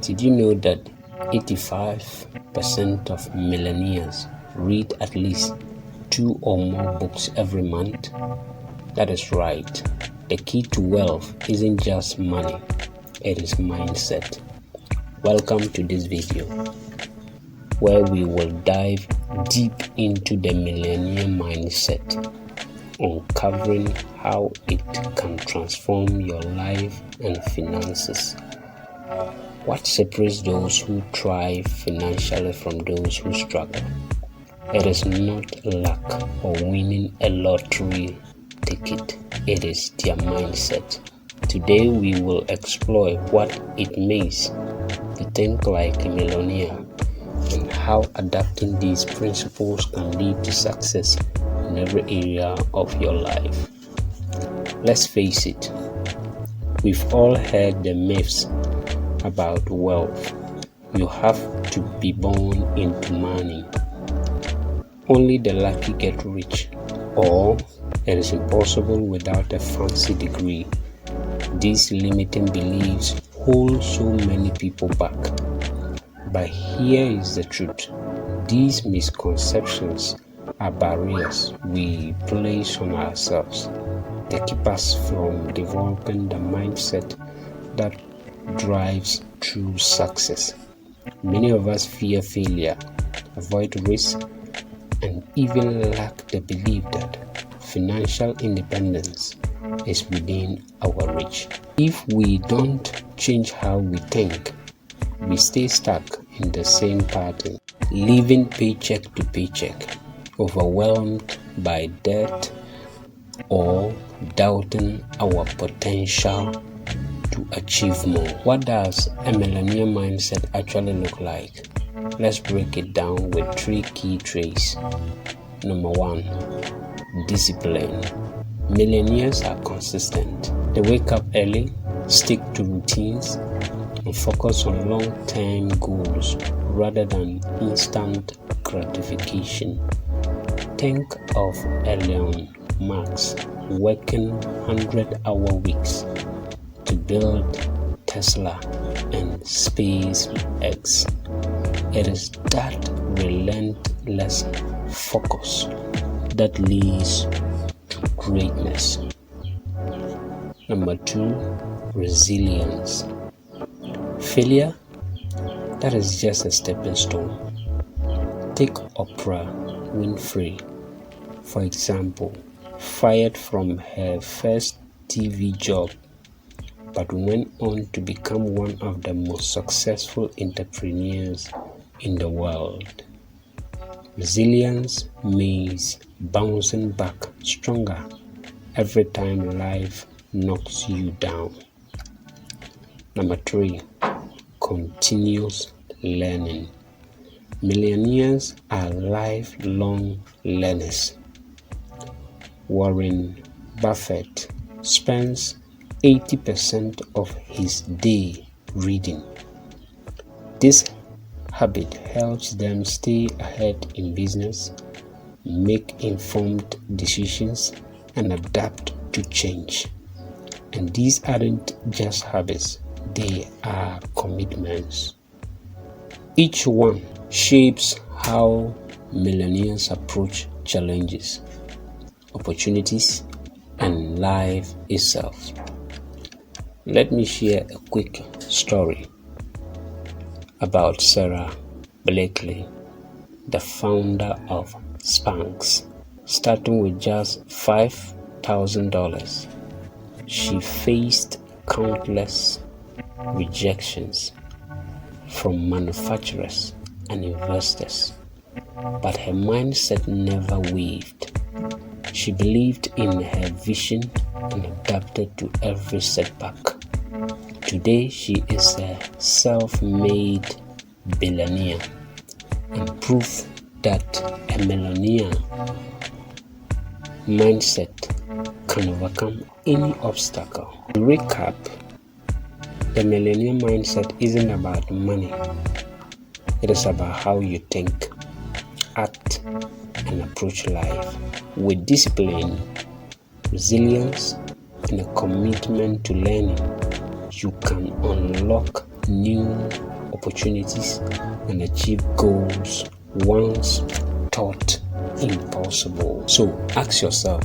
Did you know that 85% of millionaires read at least 2 or more books every month? That is right. The key to wealth isn't just money, it is mindset. Welcome to this video, where we will dive deep into the millionaire mindset, uncovering how it can transform your life and finances. What separates those who thrive financially from those who struggle? It is not luck or winning a lottery ticket, it is their mindset. Today we will explore what it means to think like a millionaire and how adapting these principles can lead to success in every area of your life. Let's face it, we've all heard the myths about wealth. You have to be born into money. Only the lucky get rich, or it is impossible without a fancy degree. These limiting beliefs hold so many people back. But here is the truth. These misconceptions are barriers we place on ourselves. They keep us from developing the mindset that drives true success. Many of us fear failure, avoid risk, and even lack the belief that financial independence is within our reach. If we don't change how we think, we stay stuck in the same pattern, living paycheck to paycheck, overwhelmed by debt, or doubting our potential to achieve more. What does a millionaire mindset actually look like? Let's break it down with 3 key traits. Number 1, discipline. Millionaires are consistent. They wake up early, stick to routines, and focus on long-term goals rather than instant gratification. Think of Elon Musk working 100-hour weeks to build Tesla and SpaceX. It is that relentless focus that leads to greatness. Number 2, resilience. Failure, that is just a stepping stone. Take Oprah Winfrey, for example, fired from her first TV job, but went on to become one of the most successful entrepreneurs in the world. Resilience means bouncing back stronger every time life knocks you down. Number 3, continuous learning. Millionaires are lifelong learners. Warren Buffett spends 80% of his day reading. This habit helps them stay ahead in business, make informed decisions, and adapt to change. And these aren't just habits, they are commitments. Each one shapes how millionaires approach challenges, opportunities, and life itself. Let me share a quick story about Sarah Blakely, the founder of Spanx. Starting with just $5,000, she faced countless rejections from manufacturers and investors, but her mindset never wavered. She believed in her vision and adapted to every setback. Today, she is a self-made billionaire and proof that a millionaire mindset can overcome any obstacle. To recap, the millionaire mindset isn't about money. It is about how you think, act, and approach life. With discipline, resilience, and a commitment to learning, you can unlock new opportunities and achieve goals once thought impossible. So ask yourself,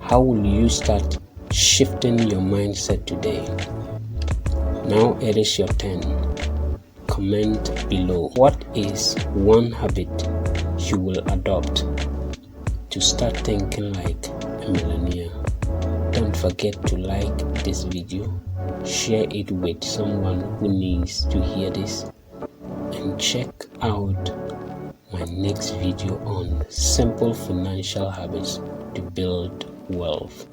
how will you start shifting your mindset today? Now it is your turn. Comment below. What is one habit you will adopt to start thinking like a millionaire? Don't forget to like this video, share it with someone who needs to hear this, and check out my next video on simple financial habits to build wealth.